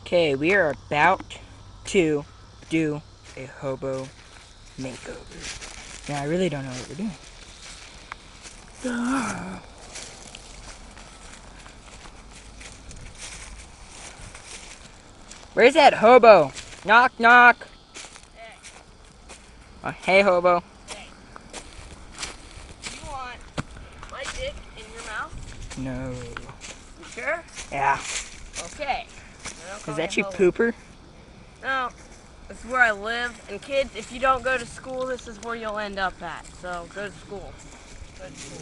Okay, we are about to do a hobo makeover. Now, I really don't know what we're doing. Where's that hobo? Knock, knock. Hey. Oh, hey, hobo. Hey. You want my dick in your mouth? No. You sure? Yeah. Okay. Is that your pooper? No. This is where I live. And kids, if you don't go to school, this is where you'll end up at. So go to school. Go to school.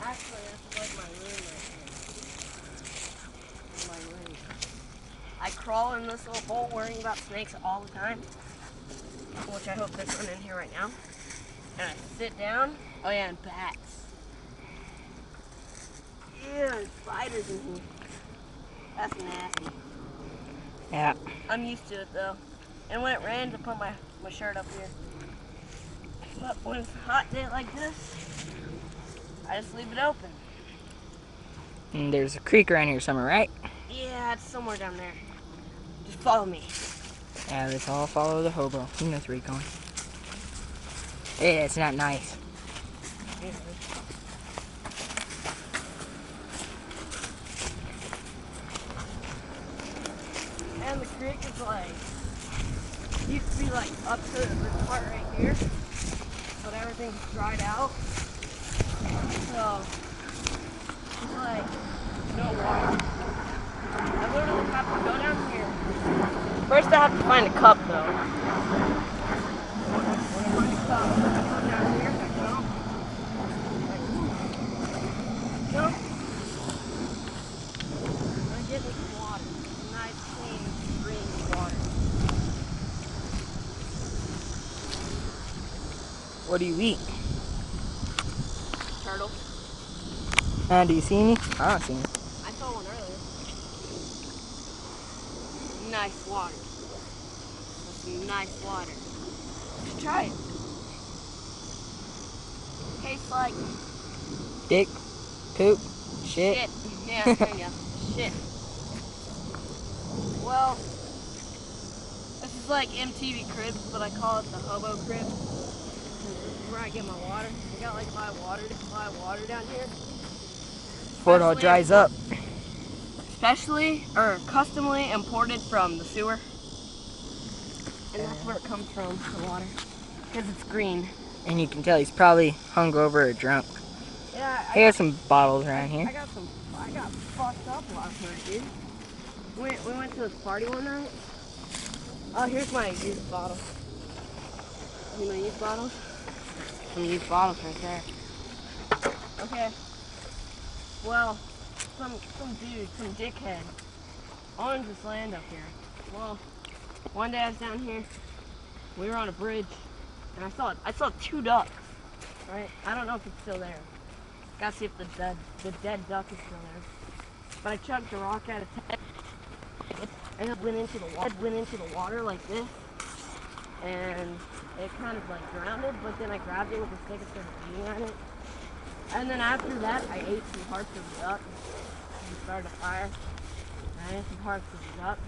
Actually, this is like my room right here. This is my room. I crawl in this little hole worrying about snakes all the time. Which I hope there's one in here right now. And I sit down. Oh yeah, and bats. Ew, and spiders in here. That's nasty. Yeah. I'm used to it though. And when it rains, I put my shirt up here. But when it's a hot day like this, I just leave it open. And there's a creek around here somewhere, right? Yeah, it's somewhere down there. Just follow me. Yeah, let's all follow the hobo. He knows where he's going. Hey, that's not nice. And the creek is like, used to be like up to this part right here, but everything's dried out. So, it's like, no water. I literally have to go down here. First I have to find a cup though. When I find a cup, I go down here, I jump. Jump. I get me some water. Nice, clean, green water. What do you eat? Turtle. Do you see any? I don't see any. I saw one earlier. Nice water. That's some nice water. You should try it. Tastes like Dick, poop, shit. shit. Yeah, there you go. Shit. Well, this is like MTV Cribs, but I call it the hobo crib. This is where I get my water. I got like buy water down here. Before it all dries up. Especially, or customly imported from the sewer. And that's where it comes from, the water. Because it's green. And you can tell he's probably hungover or drunk. Yeah, Here's some bottles around here. I got fucked up last night, dude. We went to this party one night. Oh, here's my used bottle. See my used bottles? Some used bottles right there. Okay. Well, some dude, some dickhead, owns this land up here. Well, one day I was down here. We were on a bridge, and I saw 2 ducks. Right? I don't know if it's still there. Gotta see if the dead duck is still there. But I chucked a rock at its head, and it went into the water like this, and it kind of like drowned, but then I grabbed it with a stick and started eating at it. And then after that, I ate some parts of the duck and started a fire. And I ate some parts of the duck.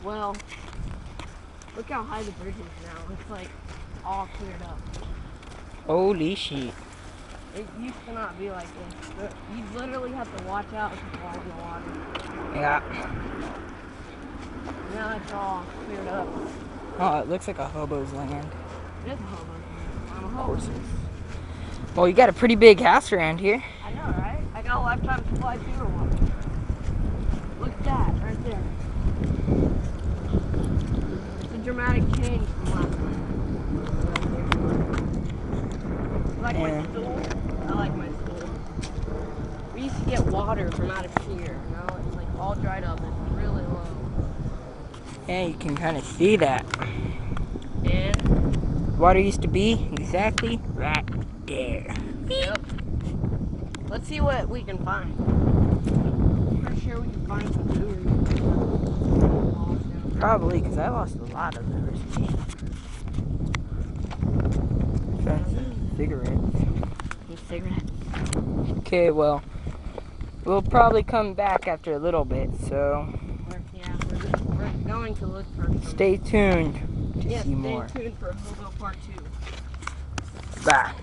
Well, look how high the bridge is now. It's like all cleared up. Holy shit. It used to not be like this. You literally have to watch out if you fall in the water. Yeah. Now it's all cleared up. Oh, it looks like a hobo's land. It is a hobo. I'm a hobo. Well, you got a pretty big house around here. I know, right? I got a lifetime supply of sewer water. Look at that, right there. It's a dramatic change from last night. Like my stool? I like my stool. We used to get water from out of here. Now it's like all dried up. It's really low. Yeah, you can kind of see that. And Water used to be exactly right there. yep. Let's see what we can find. Pretty sure we can find some sewer. Probably, because I lost a lot of those. Cigarettes. Some cigarettes. Okay, well, We'll probably come back after a little bit, so We're going to look for some. stay tuned to see more. Stay tuned for Hobo Part 2. Bye.